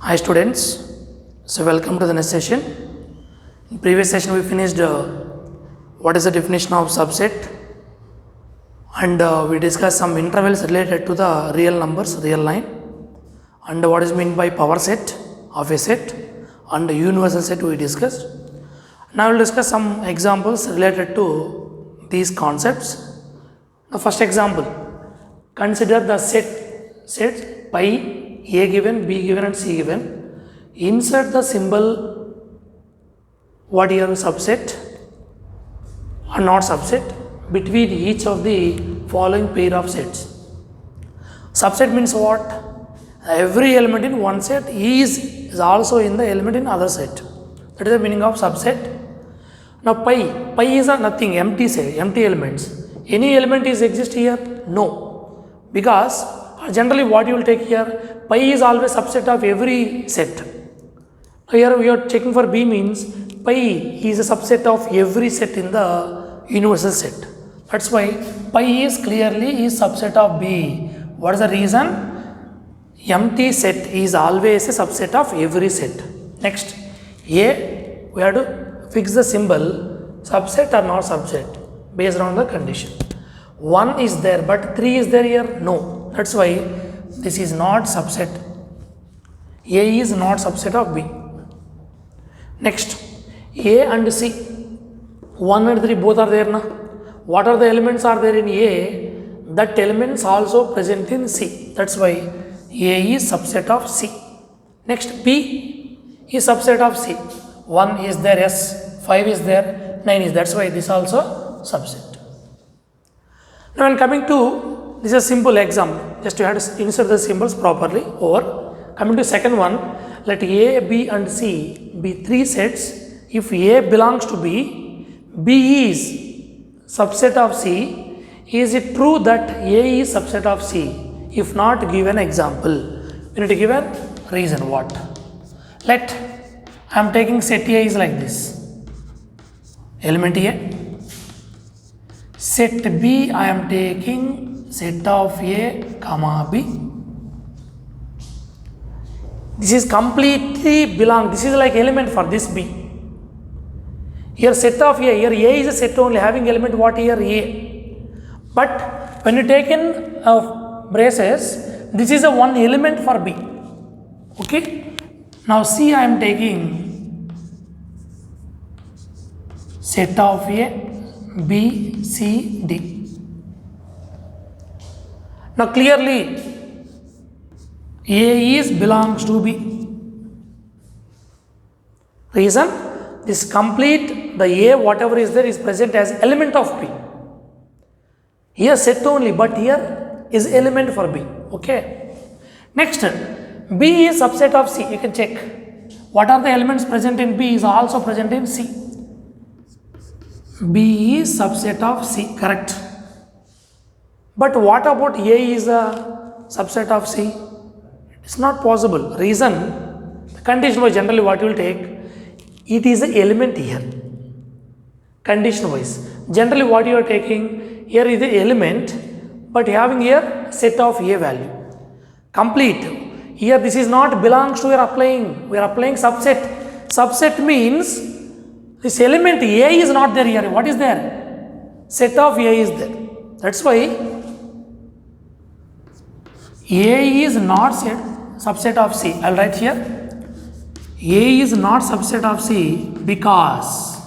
Hi students, so welcome to the next session. In previous session we finished what is the definition of subset and we discussed some intervals related to the real numbers, real line, and what is meant by power set of a set and universal set we discussed. Now we will discuss some examples related to these concepts. The first example, consider the set pi a given, b given and c given. Insert the symbol what here subset or not subset between each of the following pair of sets. Subset means what? Every element in one set is also in the element in other set. That is the meaning of subset. Now pi is a nothing, empty set, empty elements. Any element is exist here? No. Because generally what you will take here, pi is always subset of every set. Here we are checking for b means pi is a subset of every set in the universal set. That's why pi is clearly is subset of b. What is the reason? Empty set is always a subset of every set. Next, a we have to fix the symbol subset or not subset based on the condition. 1 is there but 3 is there here? No. That's why this is not subset. A is not subset of B. Next, A and C, 1 and 3 both are there. Na? What are the elements are there in A? That elements also present in C. That's why A is subset of C. Next, B is subset of C. 1 is there, yes, 5 is there, 9 is there. That's why this also subset. Now when coming to, this is a simple example, just you have to insert the symbols properly over. Coming to second one, let A, B and C be three sets. If A belongs to B, B is subset of C, is it true that A is subset of C? If not, give an example. We need to give a reason. What? Let I am taking set A is like this. Element A. Set B I am taking set of A comma B. This is completely belong. This is like element for this B. Here set of A. Here A is a set only having element what here A. But when you take in braces, this is a one element for B. Okay. Now C I am taking set of A, B, C, D. Now clearly A is belongs to B. Reason? This complete the A whatever is there is present as element of B. Here set only but here is element for B. Okay. Next, B is subset of C. You can check. What are the elements present in B is also present in C. B is subset of C. Correct. But what about A is a subset of C? It's not possible. Reason, condition wise generally what you will take, it is an element here. Condition wise. Generally what you are taking, here is the element but having here set of A value. Complete. Here this is not belongs to we are applying subset. Subset means this element A is not there here. What is there? Set of A is there. That's why A is not subset of C. I will write here. A is not subset of C because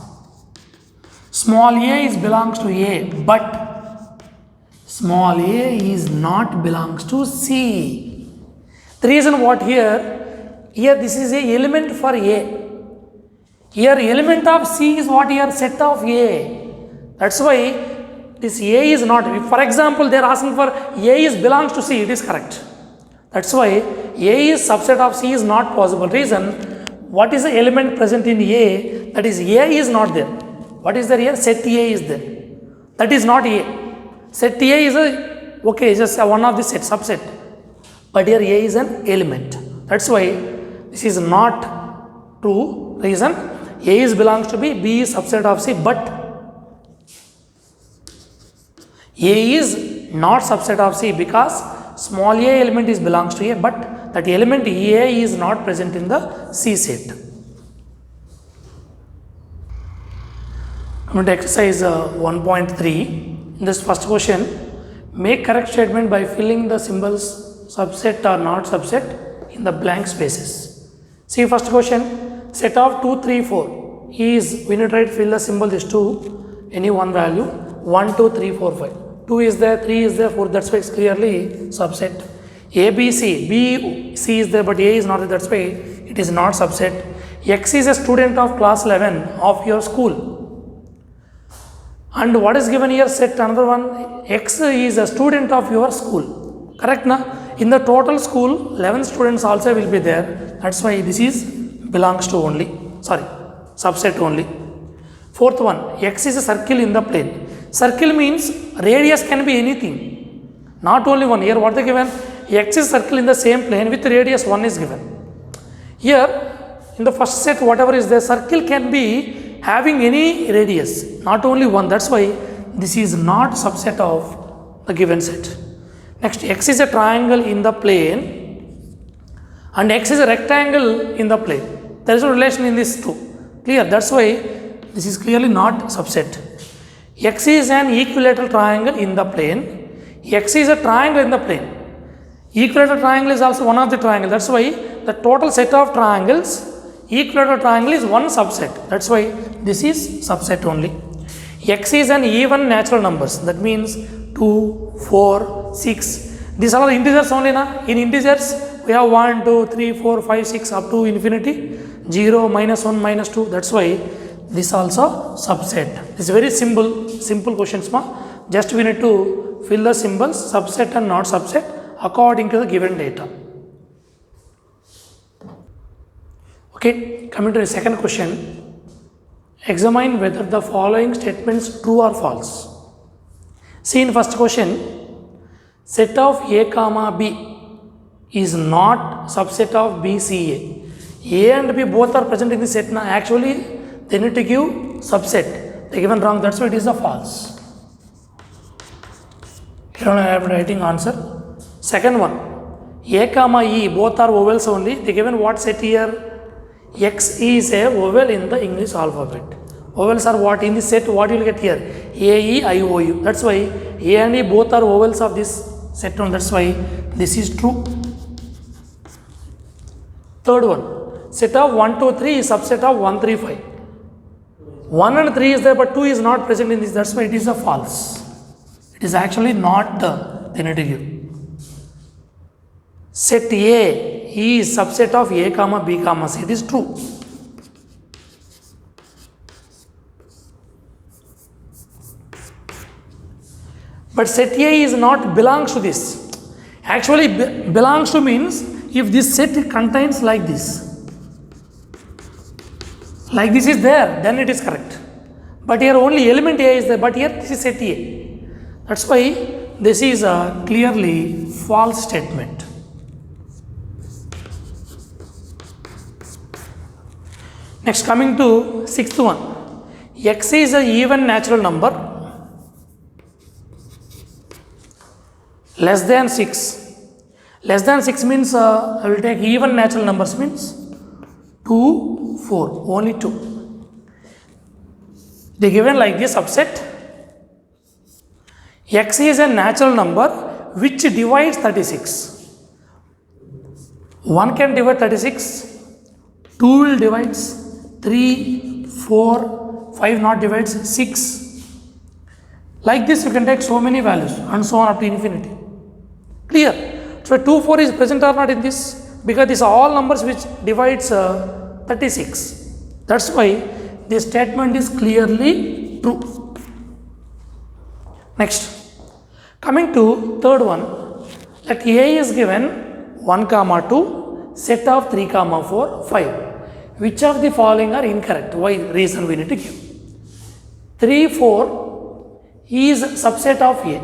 small a is belongs to A but small a is not belongs to C. The reason what here this is a element for A. Here element of C is what here set of A. That's why this A is not, for example, they are asking for A is belongs to C, it is correct. That's why A is subset of C is not possible. Reason, what is the element present in A? That is A is not there. What is there here? Set A is there. That is not A. Set A is a, okay, just one of the set, subset. But here A is an element. That's why this is not true. Reason, A is belongs to B, B is subset of C, but A is not subset of C because small a element is belongs to A but that element A is not present in the C set. Coming to exercise 1.3, in this first question, make correct statement by filling the symbols subset or not subset in the blank spaces. See first question, set of 2, 3, 4 is, when you try to fill the symbol is 2, any one value, 1, 2, 3, 4, 5. 2 is there, 3 is there, 4, that's why it's clearly subset. A, B, C, B, C is there but A is not there, that's why it is not subset. X is a student of class 11 of your school. And what is given here, set another one, X is a student of your school. Correct na? In the total school, 11 students also will be there. That's why this is belongs to only, subset only. Fourth one, X is a circle in the plane. Circle means radius can be anything. Not only one. Here what they given? X is circle in the same plane with radius 1 is given. Here, in the first set, whatever is there, circle can be having any radius, not only one. That's why this is not subset of the given set. Next, X is a triangle in the plane and X is a rectangle in the plane. There is a relation in these two. Clear? That's why this is clearly not subset. X is an equilateral triangle in the plane. X is a triangle in the plane. Equilateral triangle is also one of the triangle. That's why the total set of triangles, equilateral triangle is one subset. That's why this is subset only. X is an even natural numbers. That means 2, 4, 6. These are the integers only na. In integers we have 1, 2, 3, 4, 5, 6 up to infinity. 0, -1, -2. That's why this also subset. This is very simple questions ma. Just we need to fill the symbols subset and not subset according to the given data. Okay, coming to the second question. Examine whether the following statements true or false. See in first question, set of A comma B is not subset of B, C, A. A and B both are present in the set na. Actually they need to give subset. They given wrong, that's why it is a false. Here I am writing answer. Second one, A comma E both are vowels only. They given what set here? X is a vowel in the English alphabet. Vowels are what in this set? What you will get here? A, E, I, O, U. That's why A and E both are vowels of this set one. That's why this is true. Third one, set of 1, 2, 3 is subset of 1, 3, 5. 1 and 3 is there but 2 is not present in this. That's why it is a false. It is actually not the negative. Set A is subset of A comma B comma C. It is true. But set A is not belongs to this. Actually belongs to means if this set contains like this is there, then it is correct. But here only element A is there, but here this is set A. That's why this is a clearly false statement. Next, coming to sixth one, X is an even natural number less than 6. Less than 6 means I will take even natural numbers means 2, 4, only 2. They given like this subset. X is a natural number which divides 36. 1 can divide 36, 2 will divides 3, 4, 5 not divides 6. Like this you can take so many values and so on up to infinity. Clear? So 2, 4 is present or not in this? Because these are all numbers which divides 36. That's why this statement is clearly true. Next, coming to third one, that A is given 1 comma 2, set of 3 comma 4, 5. Which of the following are incorrect? Why? Reason we need to give. 3, 4 is subset of A.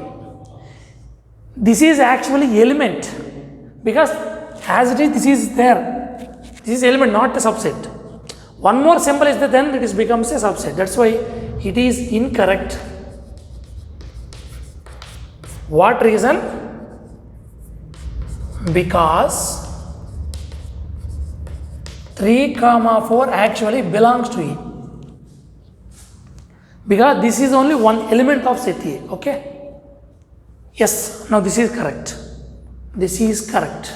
This is actually element because as it is, this is there. This is element, not a subset. One more symbol is there, then it becomes a subset. That's why it is incorrect. What reason? Because 3, 4 actually belongs to A. Because this is only one element of set A. Okay? Yes, now this is correct. This is correct.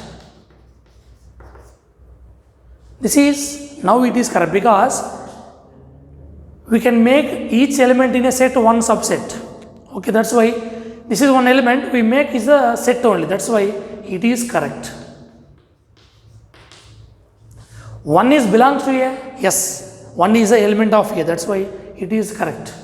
Now it is correct because we can make each element in a set one subset. Okay, that's why this is one element we make is a set only. That's why it is correct. 1 is belongs to A. Yes, 1 is an element of A. That's why it is correct.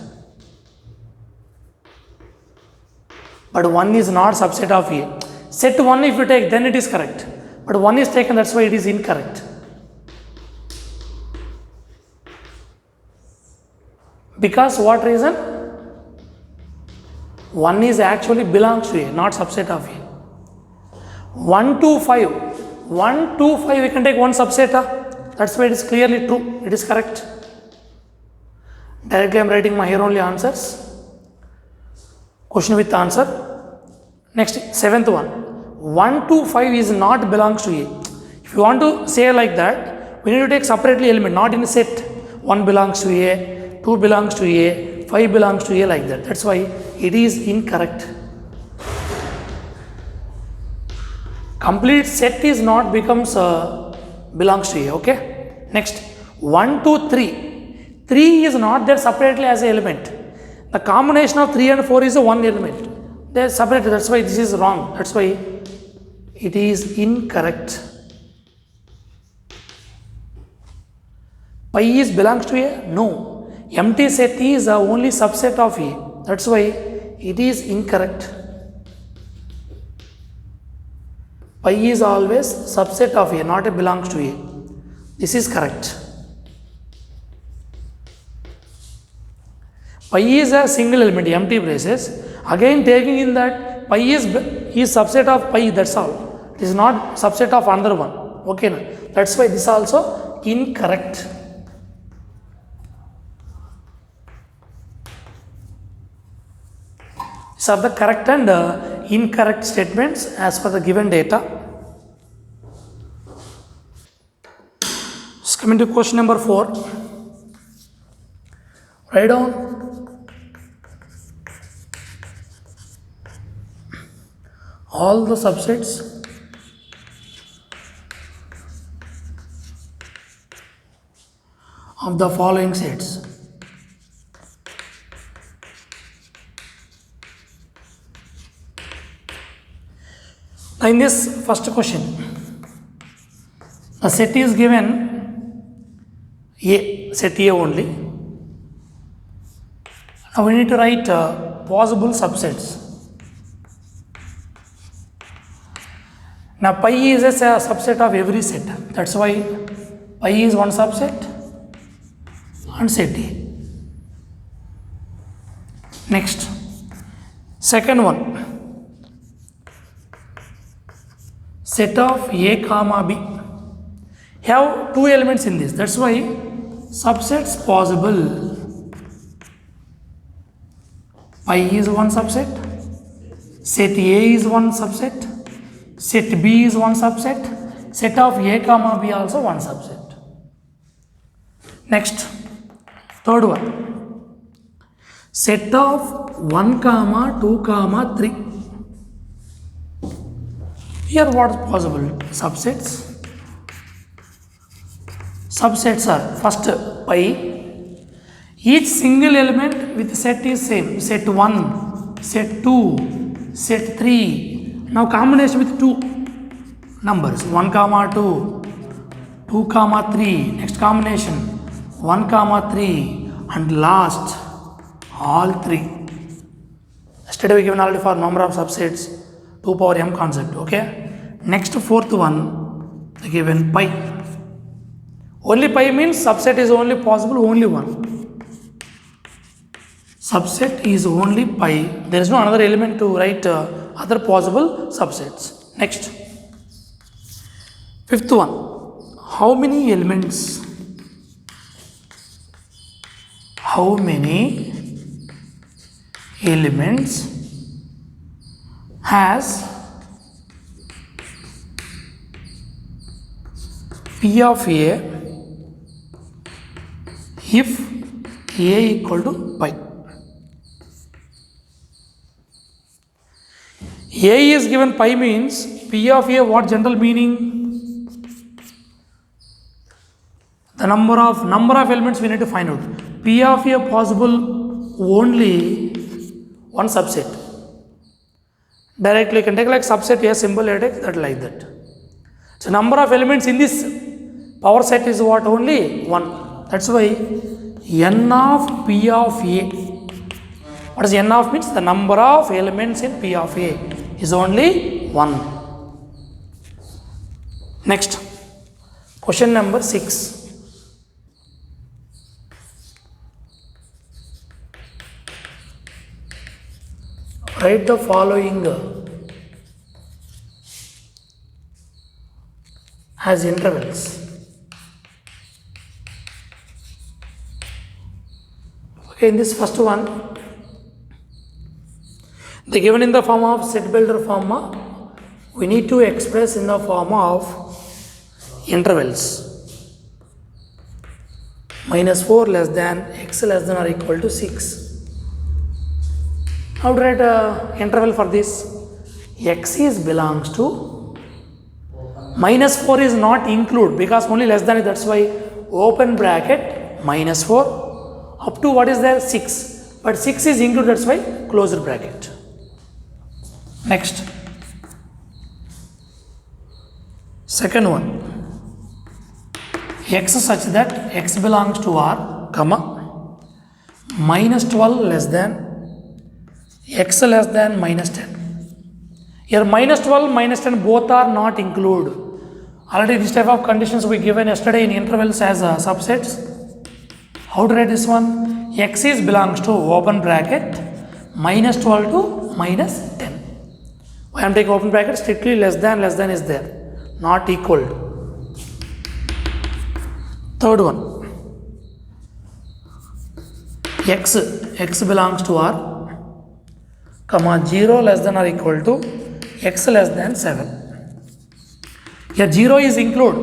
But 1 is not subset of A. Set 1 if you take, then it is correct. But 1 is taken, that's why it is incorrect. Because what reason? 1 is actually belongs to A, not subset of A. 1 to 5. 1 to 5 we can take one subset. That's why it is clearly true. It is correct. Directly I am writing my here only answers. Question with answer. Next, 7th one. 1 to 5 is not belongs to A. If you want to say like that, we need to take separately element, not in a set. 1 belongs to A, 2 belongs to A, 5 belongs to A, like that. That's why it is incorrect. Complete set is not becomes belongs to A. Okay. Next, 1 to 3. 3 is not there separately as an element. The combination of 3 and 4 is a one element. They are separated. That's why this is wrong. That's why it is incorrect. Pi is belongs to A? No. Empty set is only subset of A. That's why it is incorrect. Pi is always subset of A, not a belongs to A. This is correct. Pi is a single element, empty braces. Again taking in that pi is subset of pi, that's all. It is not subset of another one. Okay, now that's why this also incorrect. These are the correct and incorrect statements as per the given data. Just coming to question number 4. Write down all the subsets of the following sets. Now in this first question, the set is given A, set A only. Now we need to write possible subsets. Now pi is a subset of every set. That's why pi is one subset and set A. Next, second one, set of A comma B. Have two elements in this. That's why subsets possible. Pi is one subset, set A is one subset, set B is one subset, set of A comma B also one subset. Next, third one, set of 1 comma 2 comma 3. Here what is possible? Subsets. Subsets are first pi. Each single element with set is same. Set 1, set 2, set 3. Now combination with two numbers 1 comma 2, 2 comma 3. Next combination 1 comma 3 and last all 3. Yesterday we given already for number of subsets 2 power m concept. Okay. Next fourth one given pi. Only pi means subset is only possible only one. Subset is only pi. There is no another element to write other possible subsets. Next, fifth one. How many elements? How many elements has P of A if a equal to pi. A is given pi means P of A, what general meaning? The number of elements we need to find out. P of A possible only one subset. Directly you can take like subset A symbol, you take that like that. So number of elements in this power set is what? Only one. That's why n of P of A. What does n of means? The number of elements in P of A is only 1. Next, question number 6. Write the following as intervals. Okay, in this first one, they given in the form of set builder form. We need to express in the form of intervals. -4 less than x less than or equal to 6. How to write interval for this? X is belongs to -4 is not include because only less than, that's why open bracket -4 up to what is there? 6. But 6 is included, that's why closed bracket. Next, second one, x such that x belongs to R, comma, -12 less than x less than -10. Here -12, -10 both are not included. Already this type of conditions we given yesterday in intervals as subsets. How to write this one? X is belongs to open bracket -12 to -10. Why I am taking open bracket? Strictly less than is there, not equal. Third one, x belongs to R, comma 0 less than or equal to x less than 7. Here 0 is included,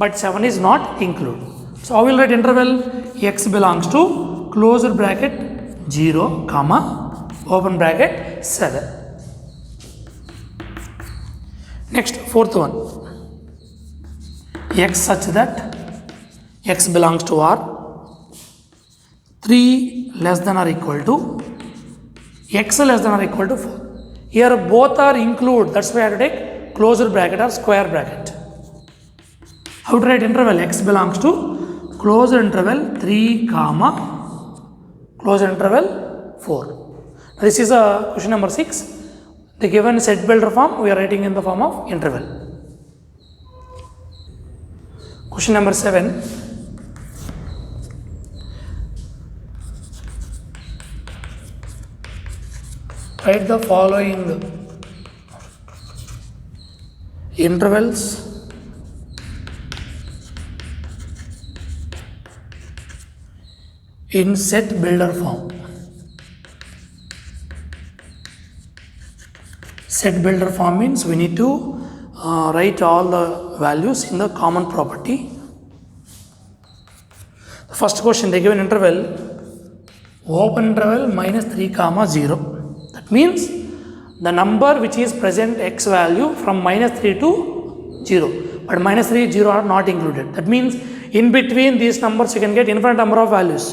but 7 is not included. So I will write interval x belongs to closed bracket 0, comma open bracket 7. Next, fourth one, x such that x belongs to R, 3 less than or equal to x less than or equal to 4. Here both are included, that's why I have to take closed bracket or square bracket. How to write interval? X belongs to closed interval 3, comma closed interval 4. This is a question number 6. The given set builder form we are writing in the form of interval. Question number 7. Write the following intervals in set builder form. Set builder form means we need to write all the values in the common property. The first question, they give an interval open interval -3 comma 0. That means the number which is present x value from -3 to 0, but -3, 0 are not included. That means in between these numbers you can get infinite number of values,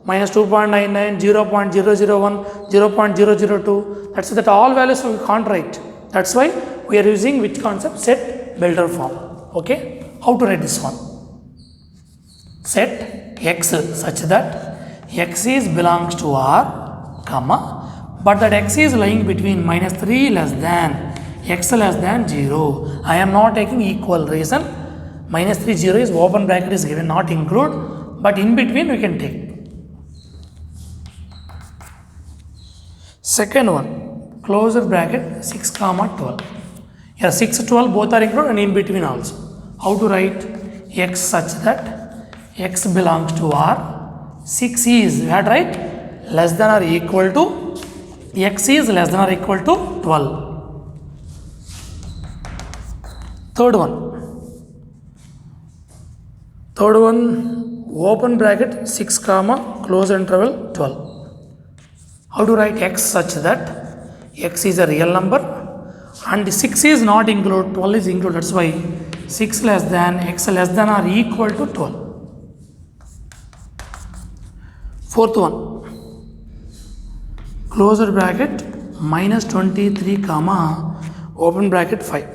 -2.99, 0.001, 0.002. That's that all values we can't write. That's why we are using which concept? Set builder form. Okay, how to write this one? Set x such that x is belongs to R, comma, but that x is lying between -3 less than x less than 0. I am not taking equal reason. -3, 0 is open bracket is given, not include, but in between we can take. Second one, closed bracket 6 comma 12. Here 6, 12 both are included and in between also. How to write? X such that x belongs to R, 6 is, we had right, less than or equal to, x is less than or equal to 12. Third one, open bracket 6 comma close interval 12. How to write x such that x is a real number and 6 is not included, 12 is included. That's why 6 less than x less than or equal to 12. Fourth one, closed bracket minus 23 comma open bracket 5,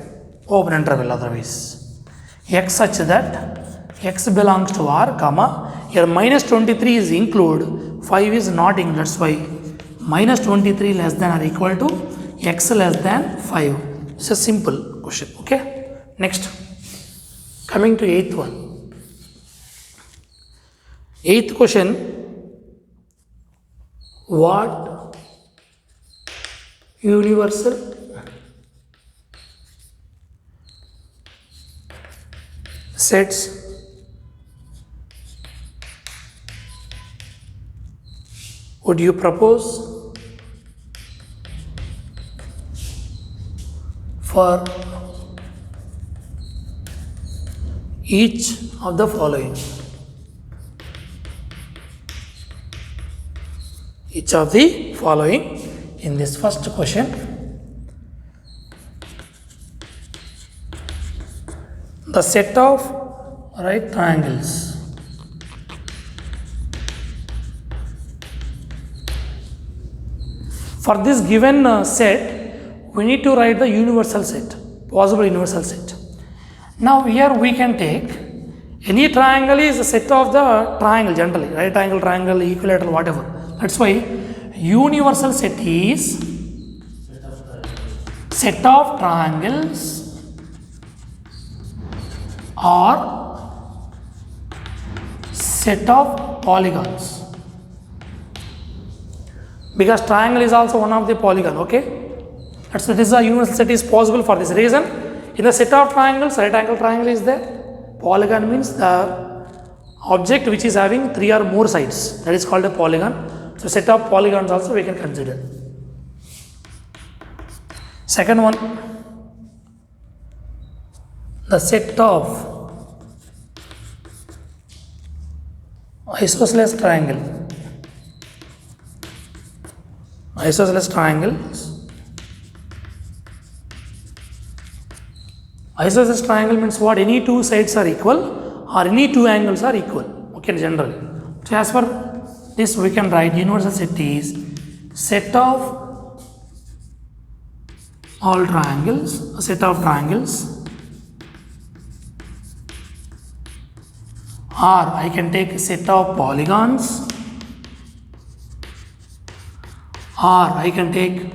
open interval otherwise. X such that x belongs to R comma, here minus 23 is included, 5 is not included. That's why minus 23 less than or equal to x less than 5. It's a simple question. Okay. Next, coming to eighth one. Eighth question, what universal sets would you propose for each of the following? Each of the following. In this first question, the set of right triangles for this given set, we need to write the universal set, possible universal set. Now here we can take any triangle is a set of the triangle generally, right angle triangle, equilateral, whatever. That's why universal set is set of triangles or set of polygons, because triangle is also one of the polygon. Okay, that's this is a universal set is possible for this reason. In the set of triangles, right angle triangle is there. Polygon means the object which is having 3 or more sides, that is called a polygon. So set of polygons also we can consider. Second one, the set of isosceles triangle. Isosceles triangles. Isosceles triangle means what? Any two sides are equal or any two angles are equal. Okay, generally. So as per this we can write universal set is set of all triangles, a set of triangles, or I can take a set of polygons, or I can take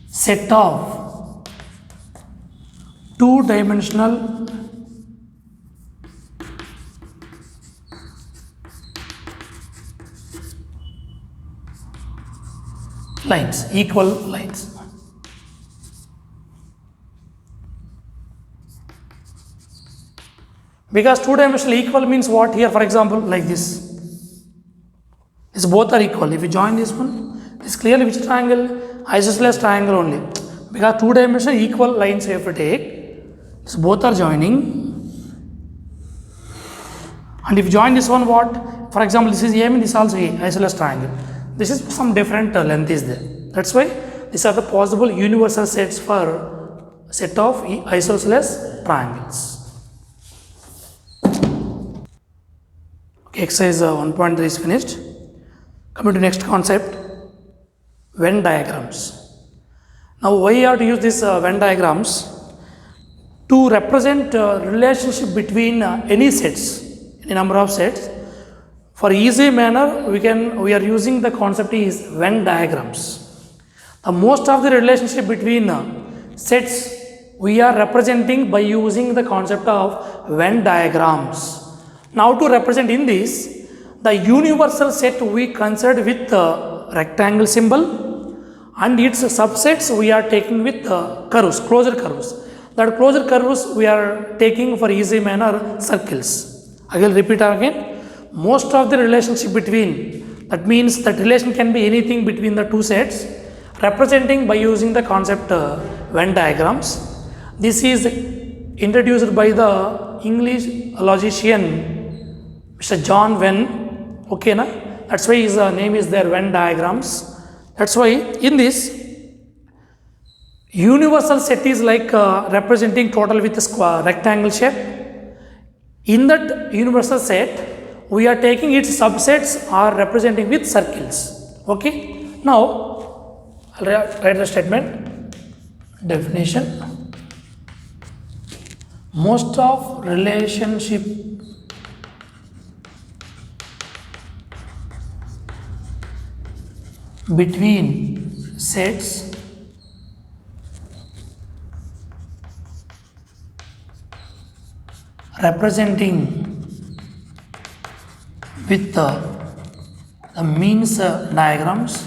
set of two-dimensional lines, equal lines. Because two-dimensional equal means what? Here for example like this both are equal. If you join this one, this clearly which triangle? Isosceles triangle only, because two-dimensional equal lines you have to take. So both are joining, and if you join this one, what? For example, this is A and this is also A, isosceles triangle. This is some different length is there. That's why these are the possible universal sets for set of isosceles triangles. Okay, exercise 1.3 is finished. Coming to next concept, Venn diagrams. Now why you have to use this Venn diagrams? To represent relationship between any sets, any number of sets. For easy manner, we are using the concept is Venn diagrams. The most of the relationship between sets we are representing by using the concept of Venn diagrams. Now to represent in this, the universal set we considered with the rectangle symbol, and its subsets we are taking with curves, closure curves. That closure curves we are taking for easy manner circles. I will repeat again. Most of the relationship between, that means that relation can be anything between the two sets, representing by using the concept Venn diagrams. This is introduced by the English logician Mr. John Venn, okay na? That's why his name is there, Venn diagrams. That's why in this universal set is like representing total with a square rectangle shape. In that universal set, we are taking its subsets are representing with circles. Okay. Now, I'll write the statement. Definition. Most of relationship between sets representing with the means diagrams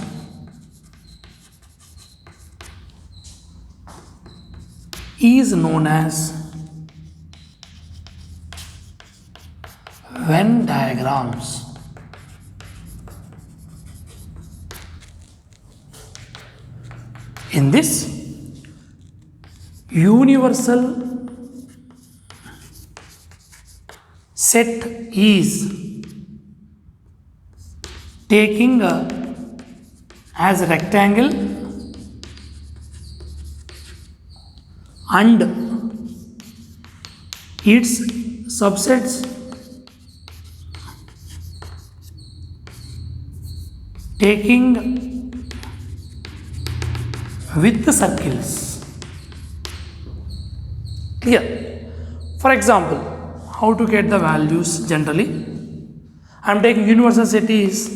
is known as Venn diagrams. In this universal set is taking as a rectangle and its subsets taking with the circles. Clear? For example, how to get the values generally? I am taking universal set is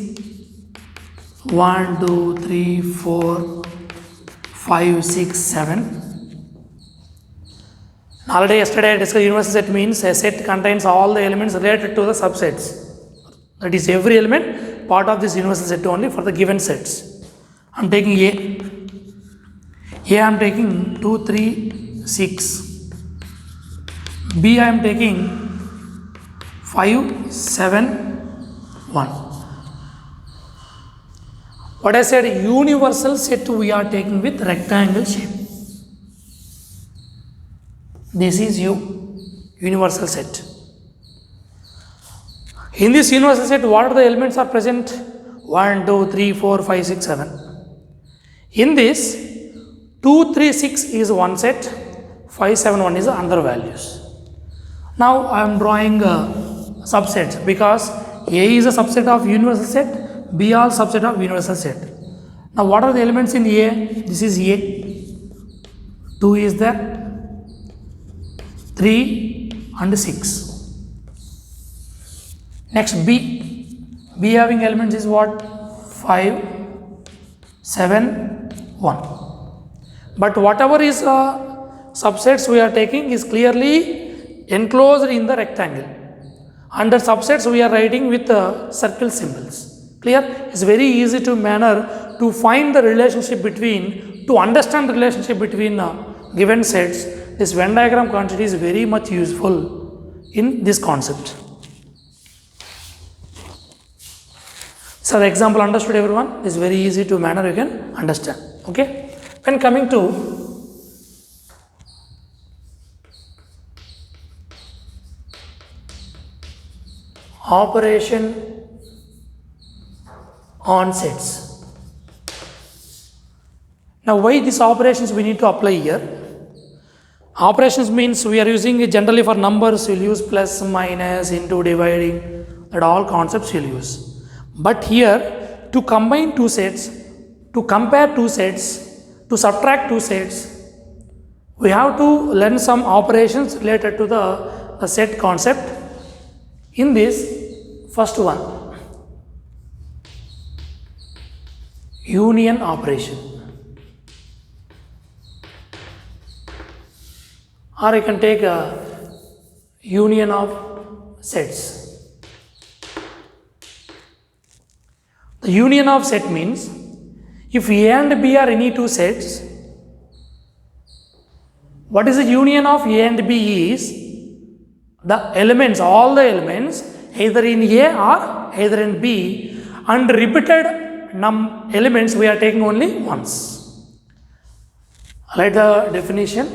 1, 2, 3, 4, 5, 6, 7. Already yesterday I discussed universal set means a set contains all the elements related to the subsets. That is every element part of this universal set only for the given sets. I am taking A. A I am taking 2, 3, 6. B I am taking 5, 7, 1. What I said, universal set we are taking with rectangle shape. This is universal set. In this universal set, what are the elements are present? 1, 2, 3, 4, 5, 6, 7. In this, 2, 3, 6 is one set, 5, 7, 1 is another values. Now I am drawing subsets because A is a subset of universal set, B also subset of universal set. Now what are the elements in A? This is A, 2 is there, 3 and 6. Next B having elements is what? 5, 7, 1. But whatever is subsets we are taking is clearly enclosed in the rectangle. Under subsets we are writing with circle symbols. Clear? It's very easy to manner to find the relationship between, to understand the relationship between given sets. This Venn diagram concept is very much useful in this concept. So the example understood everyone? Is very easy to manner you can understand. Okay? When coming to operation on sets. Now why these operations we need to apply here? Operations means we are using it generally for numbers, we'll use plus, minus, into, dividing, that all concepts we'll use. But here to combine two sets, to compare two sets, to subtract two sets, we have to learn some operations related to the set concept. In this, first one, union operation, or you can take a union of sets. The union of set means if A and B are any two sets, what is the union of A and B is the elements, all the elements either in A or either in B, and repeated elements we are taking only once. Write the definition.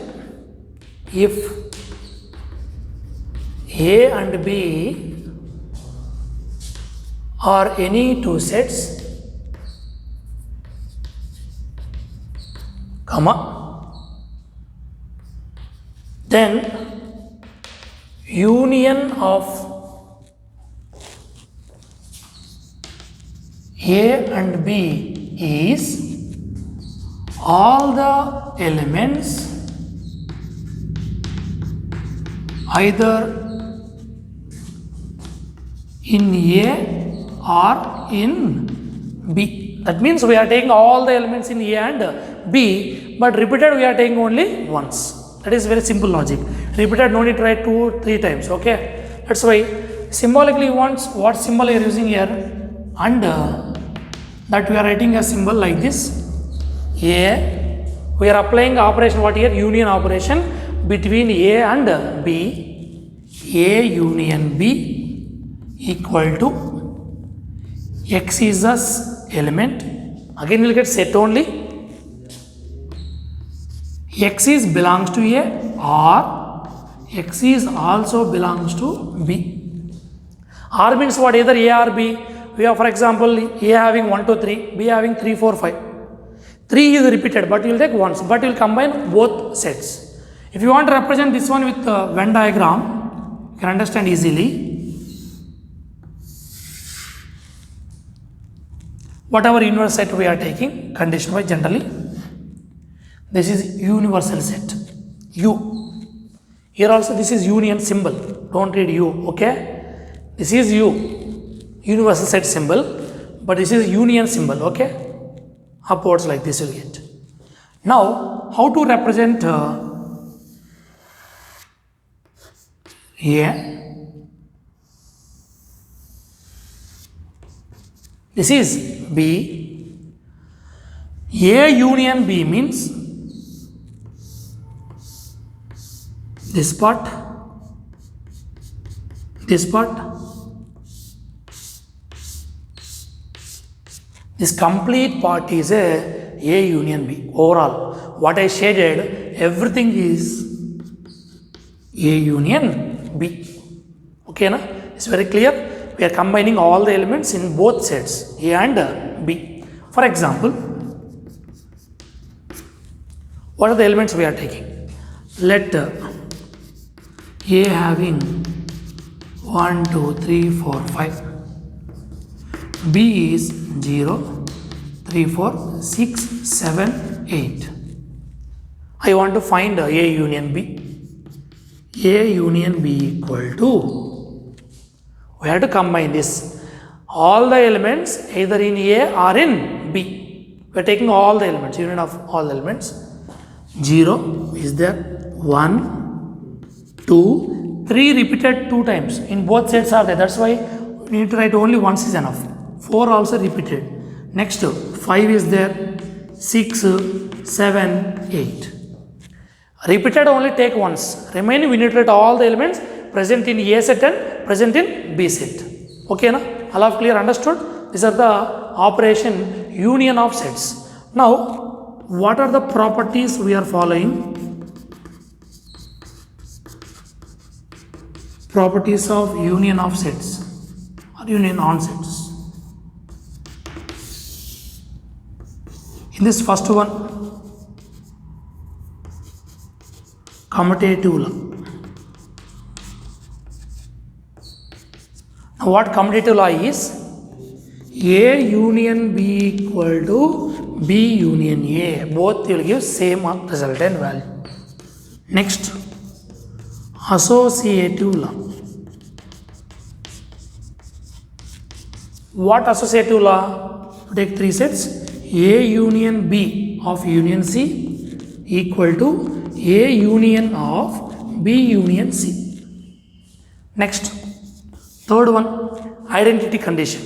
If A and B or any two sets, comma, then union of A and B is all the elements either in A or in B. That means we are taking all the elements in A and B, but repeated we are taking only once. That is very simple logic. Repeated no need to write 2-3 times. Okay, that's why symbolically once what symbol we are using here, and that we are writing a symbol like this. A, we are applying operation what here, union operation between A and B. A union B equal to X is the element. Again we will get set only. X is belongs to A or X is also belongs to B. R means what, either A or B. We have, for example, A having 1, 2, 3, B having 3, 4, 5. 3 is repeated, but you will take once, but you will combine both sets. If you want to represent this one with a Venn diagram, you can understand easily. Whatever universal set we are taking, condition wise generally, this is universal set, U. Here also this is union symbol, don't read U, okay? This is U. Universal set symbol, but this is union symbol, okay? Upwards like this will get. Now, how to represent A? This is B. A union B means this part, this part. This complete part is A union B. Overall, what I shaded, everything is A union B. Okay, na? It's very clear. We are combining all the elements in both sets, A and B. For example, what are the elements we are taking? Let A having 1, 2, 3, 4, 5. B is 0, 3, 4, 6, 7, 8. I want to find A union B. A union B equal to, we have to combine this. All the elements either in A or in B. We are taking all the elements, union of all the elements. 0 is there, 1, 2, 3 repeated 2 times. In both sets are there. That's why we need to write only once is enough. 4 also repeated. Next 5 is there, 6, 7, 8. Repeated only take once. Remaining we need to write all the elements present in A set and present in B set. Okay, na? All of clear, understood? These are the operation union of sets. Now, what are the properties we are following? Properties of union of sets or union on sets. In this first one, commutative law. Now what commutative law is? A union B equal to B union A. Both will give same resultant value. Next, associative law. What associative law? Take 3 sets. A union B of union C equal to A union of B union C. Next, third one, identity condition.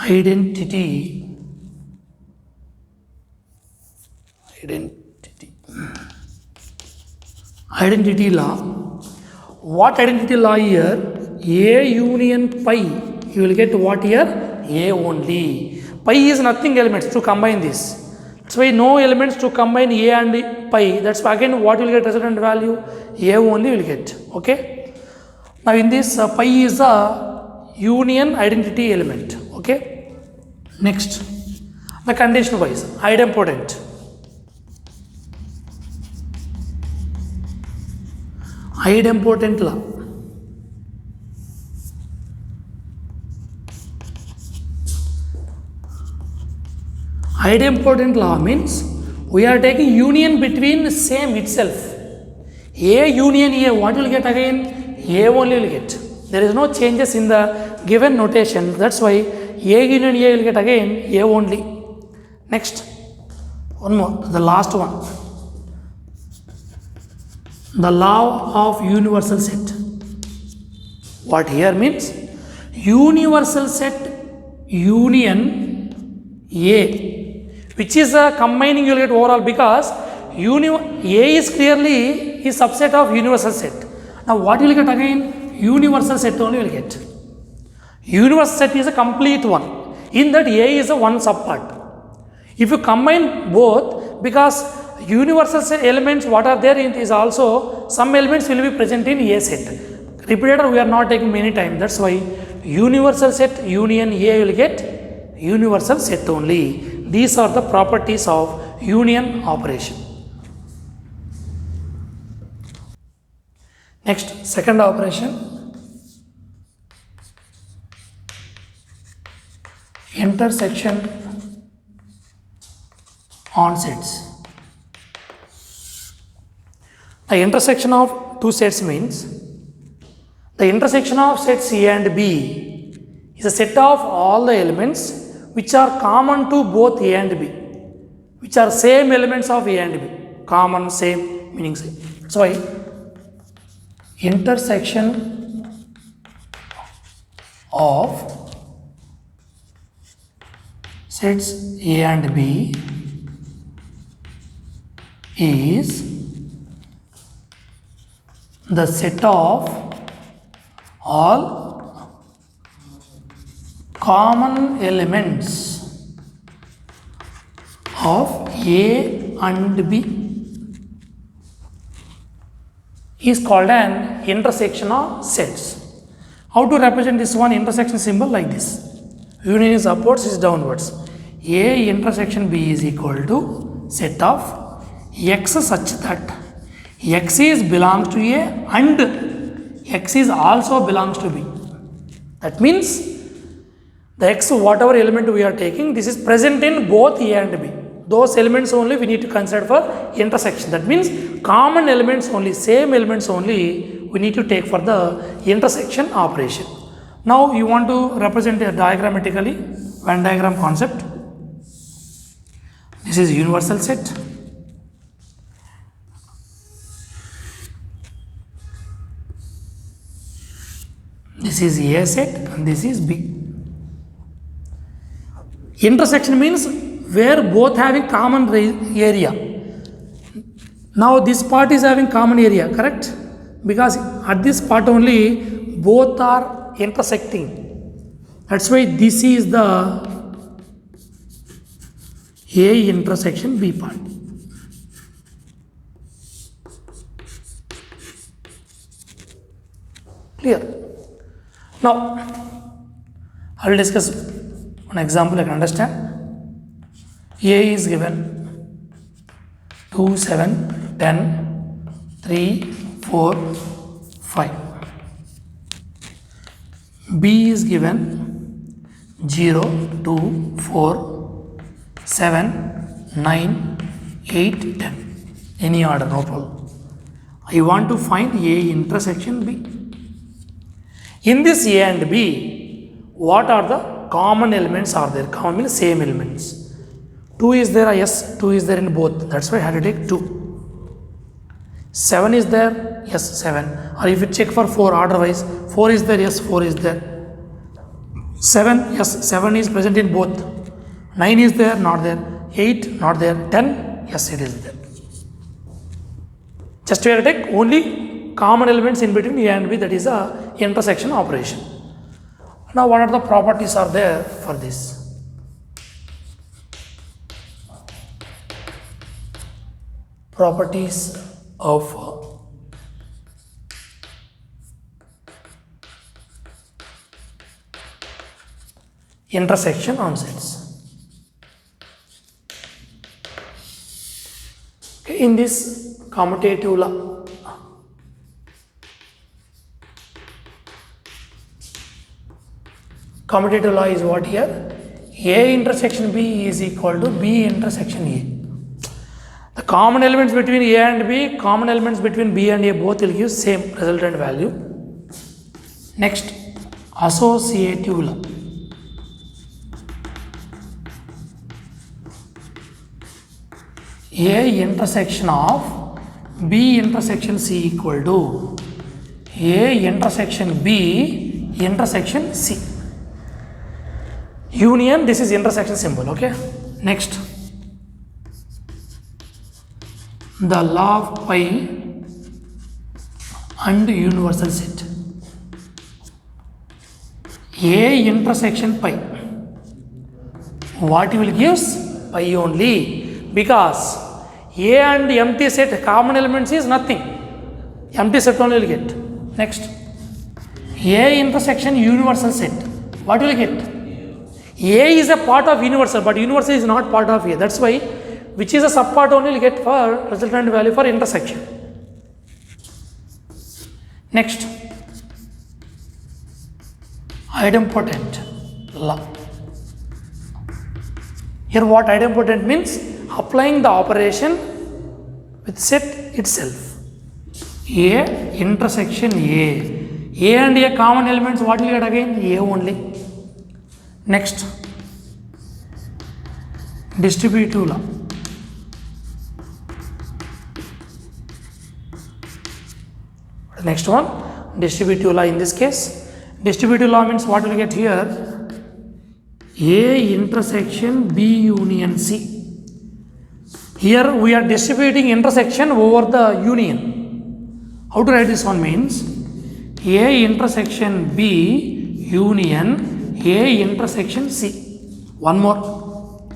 Identity law. What identity law here? A union pi, you will get what here? A only. Pi is nothing elements to combine this. That's why no elements to combine A and pi. That's why again what will get resultant value? A only will get. Okay. Now in this pi is a union identity element. Okay. Next, the condition wise idempotent. Idempotent law. Idempotent law means we are taking union between same itself. A union A, what will get again? A only will get. There is no changes in the given notation. That's why A union A will get again A only. Next, one more, the last one. The law of universal set. What here means? Universal set union A, which is a combining, you will get overall, because A is clearly a subset of universal set. Now what you will get again? Universal set only will get. Universal set is a complete one. In that A is a one subpart. If you combine both, because universal set elements what are there in is also some elements will be present in A set. Repeated we are not taking many time. That's why universal set union A will get universal set only. These are the properties of union operation. Next, second operation, intersection on sets. The intersection of two sets means the intersection of sets A and B is a set of all the elements which are common to both A and B, which are same elements of A and B, common, same, meaning same. That's why intersection of sets A and B is the set of all common elements of A and B is called an intersection of sets. How to represent this one intersection symbol? Like this. Union is upwards, is downwards. A intersection B is equal to set of X such that X is belongs to A and X is also belongs to B. That means the X, whatever element we are taking, this is present in both A and B. Those elements only we need to consider for intersection. That means common elements only, same elements only we need to take for the intersection operation. Now you want to represent it diagrammatically, Venn diagram concept. This is universal set. This is A set and this is B. Intersection means where both having common area. Now this part is having common area, correct? Because at this part only both are intersecting. That's why this is the A intersection B part. Clear? Now I will discuss one example I can understand. A is given 2, 7, 10, 3, 4, 5. B is given 0, 2, 4, 7, 9, 8, 10. Any order, no problem. I want to find A intersection B. In this A and B, what are the common elements are there? Common means same elements. 2 is there, yes, 2 is there in both. That's why I had to take 2. 7 is there, yes, 7. Or if you check for 4 order wise, 4 is there, yes, 4 is there. 7, yes, 7 is present in both. 9 is there, not there. 8, not there. 10, yes, it is there. Just we have to take only common elements in between A and B, that is a intersection operation. Now what are the properties are there for this? Properties of intersection on sets. Okay, in this commutative law, commutative law is what here? A intersection B is equal to B intersection A. The common elements between A and B, common elements between B and A both will give same resultant value. Next, associative law. A intersection of B intersection C equal to A intersection B intersection C. Union, this is intersection symbol, okay? Next, the law of pi and universal set. A intersection pi, what will gives? Pi only, because A and empty set common elements is nothing, empty set only will get. Next, A intersection universal set, what will get? A is a part of universal, but universal is not part of A. That's why, which is a subpart only will get for resultant value for intersection. Next, idempotent law. Here what idempotent means? Applying the operation with set itself. A intersection A. A and A common elements, what will you get again? A only. Next, distributive law. Next one, distributive law. In this case, distributive law means what will you get here? A intersection B union C. Here we are distributing intersection over the union. How to write this one means A intersection B union A intersection C. One more,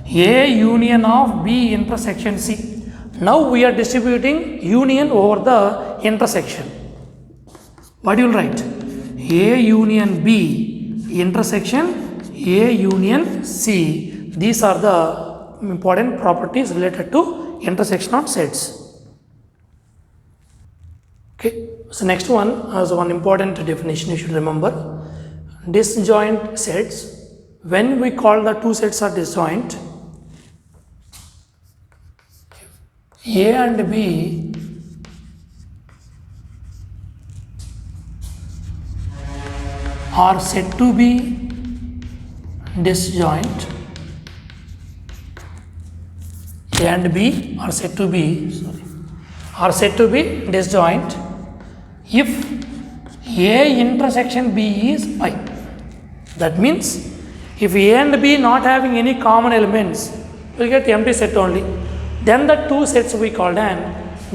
A union of B intersection C. Now we are distributing union over the intersection. What you will write? A union B intersection A union C. These are the important properties related to intersection on sets. Okay, so next one is one important definition you should remember. Disjoint sets. When we call the two sets are disjoint, A and B are said to be disjoint. A and B are said to be disjoint if A intersection B is pi. That means if A and B not having any common elements, we will get empty set only. Then the two sets we called an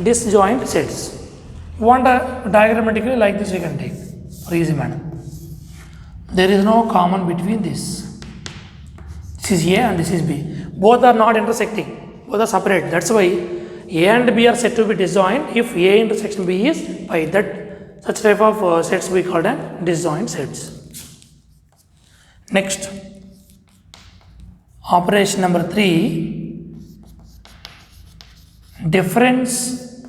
disjoint sets. You want a diagrammatically like this we can take for easy manner. There is no common between this. This is A and this is B. Both are not intersecting. Both are separate. That's why A and B are said to be disjoint if A intersection B is pi. That such type of sets we called an disjoint sets. Next, operation number 3, difference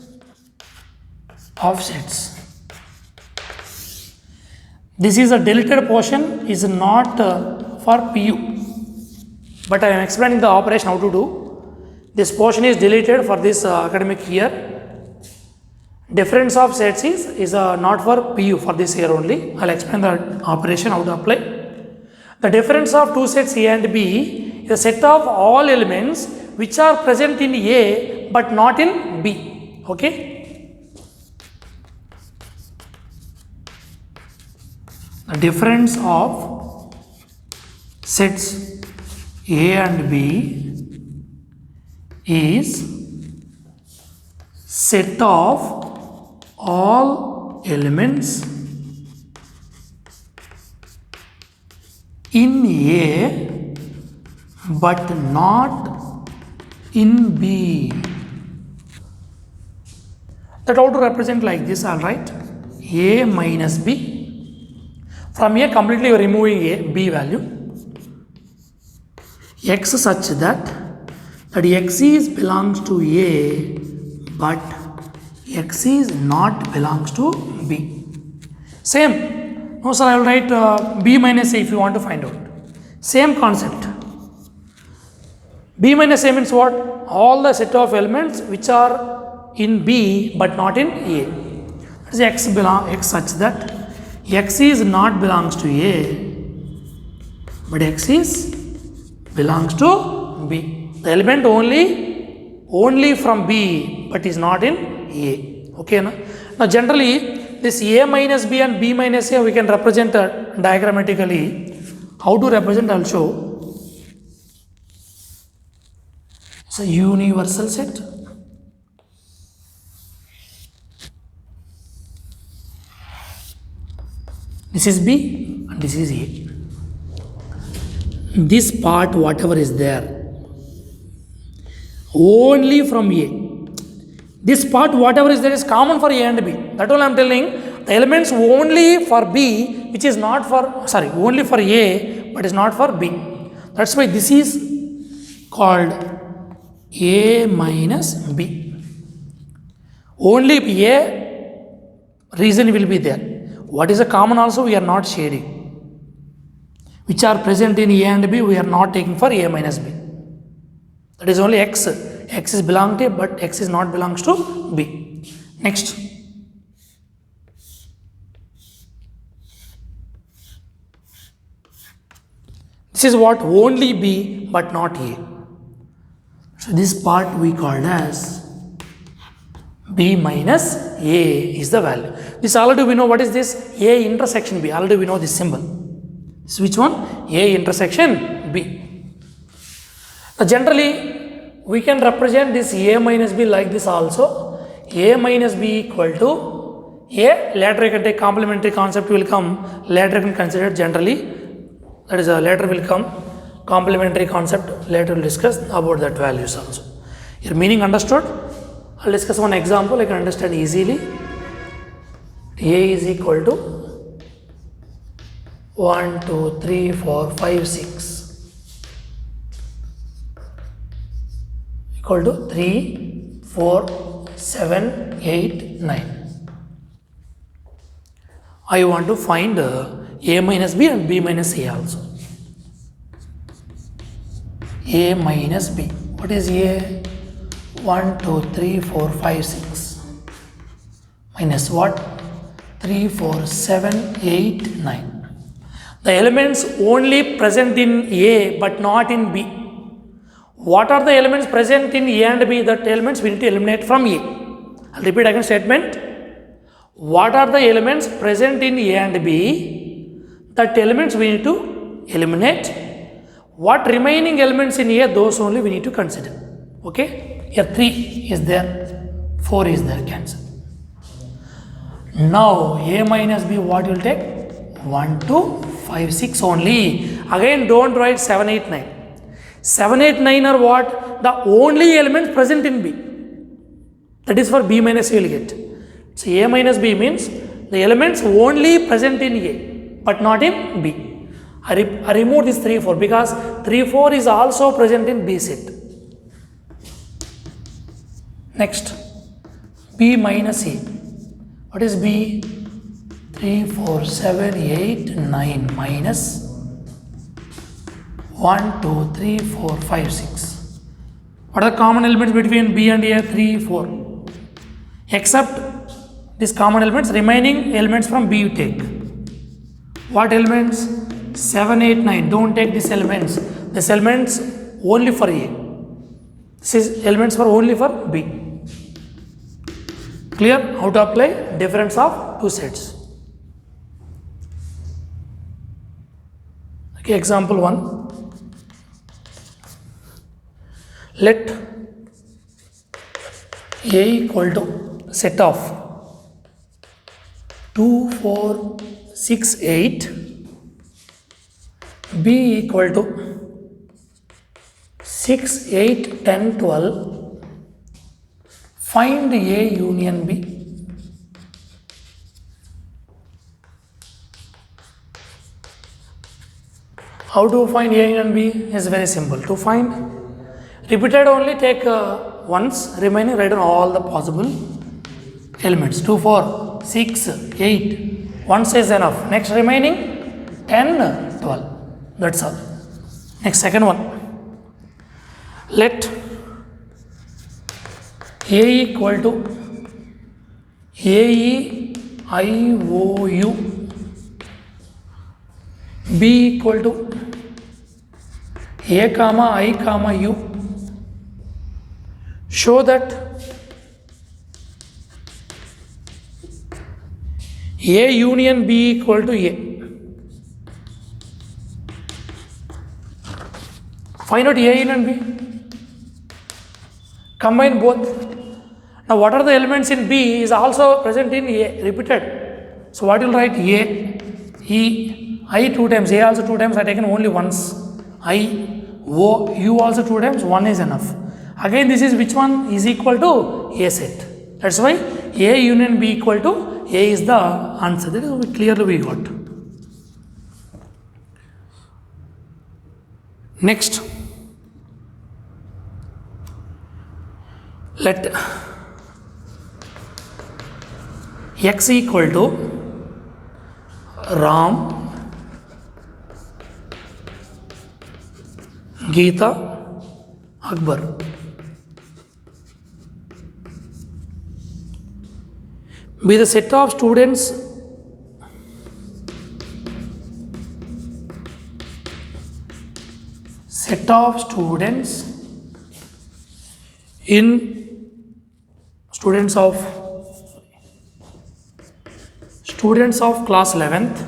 of sets. This is a deleted portion, is not for PU, but I am explaining the operation how to do. This portion is deleted for this academic year. Difference of sets is not for PU, for this year only. I will explain the operation how to apply. The difference of two sets A and B is a set of all elements which are present in A but not in B. Okay? The difference of sets A and B is set of all elements in A but not in B. That how to represent like this, all right? A minus B. From A completely you are removing A, B value. X such that X is belongs to A, but X is not belongs to B. Same. No sir, I will write B minus A if you want to find out. Same concept. B minus A means what? All the set of elements which are in B but not in A. That is X such that X is not belongs to A, but X is belongs to B. The element only from B but is not in A. Okay. Now generally this A minus B and B minus A we can represent diagrammatically. How to represent? I will show. It's a universal set. This is B and this is A. This part whatever is there only from A. This part whatever is there is common for A and B. That all I am telling. The elements only for B which is not for only for A but is not for B. That's why this is called A minus B. Only A reason will be there. What is a common also we are not shading. Which are present in A and B we are not taking for A minus B. That is only X. X is belong to A but X is not belongs to B. Next. This is what? Only B but not A. So this part we called as B minus A is the value. This already we know what is this? A intersection B. Already we know this symbol. So which one? A intersection B. Now generally we can represent this A minus B like this also. A minus B equal to A. Later you can take complementary concept will come. Later you can consider generally. That is later will come. Complementary concept. Later we'll discuss about that values also. Your meaning understood? I'll discuss one example. I can understand easily. A is equal to 1, 2, 3, 4, 5, 6 equal to 3, 4, 7, 8, 9. I want to find A minus B and B minus A also. A minus B. What is A? 1, 2, 3, 4, 5, 6 minus what? 3, 4, 7, 8, 9. The elements only present in A but not in B. What are the elements present in A and B? That elements we need to eliminate from A. I'll repeat again statement. What are the elements present in A and B? That elements we need to eliminate. What remaining elements in A, those only we need to consider. Okay? Here 3 is there, 4 is there, cancel. Now A minus B what you will take? 1, 2, 5, 6 only. Again don't write 7, 8, 9. 7, 8, 9 are what? The only elements present in B. That is for B minus A you will get. So A minus B means the elements only present in A but not in B. I remove this 3, 4 because 3, 4 is also present in B set. Next, B minus A. What is B? 3, 4, 7, 8, 9 minus 1, 2, 3, 4, 5, 6. What are the common elements between B and A? 3, 4. Except these common elements, remaining elements from B you take. What elements? 7, 8, 9. Don't take these elements. These elements only for A. This is elements for only for B. Clear? How to apply? Difference of two sets. Okay, example 1. Let A equal to set of 2, 4, 6, 8. B equal to 6, 8, 10, 12. Find A union B. How to find A and B is very simple. To find repeated only take once, remaining write down all the possible elements. 2, 4, 6, 8. Once is enough. Next remaining 10, 12. That's all. Next second one. Let A equal to AEIOU, B equal to A comma I comma U. Show that A union B equal to A. Find out A union B. Combine both. Now what are the elements in B is also present in A, repeated. So what you will write? A, E, I 2 times, A also 2 times, I taken only once. I, O, U also 2 times, 1 is enough. Again this is which one is equal to A set. That's why A union B equal to A is the answer. That is clearly we got. Next, let X equal to Ram, Geeta, Akbar. Be the set of students in students of class 11th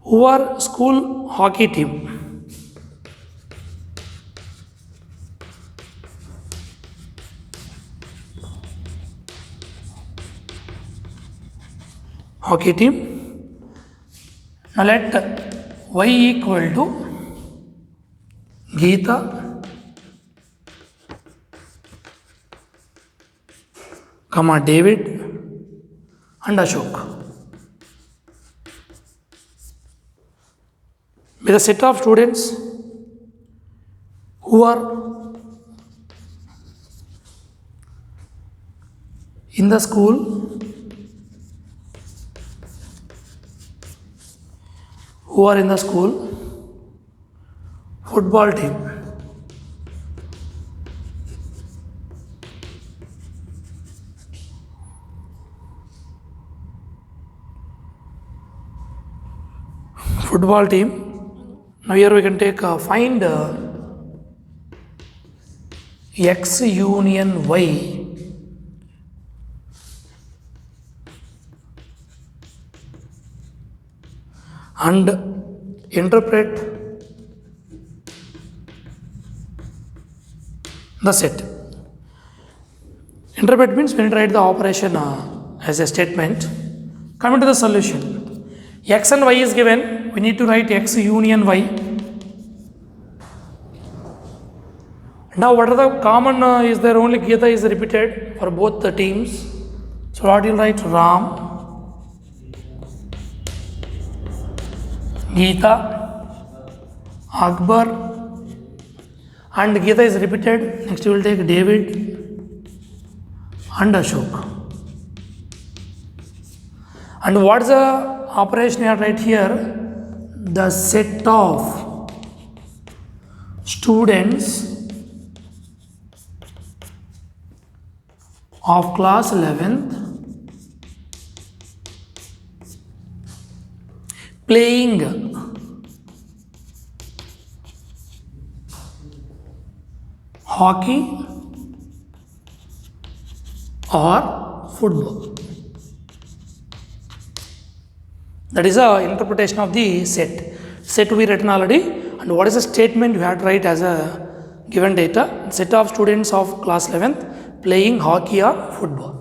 who are school hockey team. Hockey team. Now let Y equal to Geeta, comma David and Ashok. Be the set of students who are in the school football team. Football team. Now here we can take find X union Y and interpret the set. Interpret means when you write the operation as a statement. Coming to the solution. X and Y is given, we need to write X union Y. Now what are the common is there? Only Geeta is repeated for both the teams. So what you will write? Ram, Geeta, Akbar, and Geeta is repeated. Next you will take David and Ashok. And what is the operation here right here? The set of students of class 11th playing hockey or football. That is a interpretation of the set. Set we written already, and what is the statement you have to write as a given data? Set of students of class 11th playing hockey or football.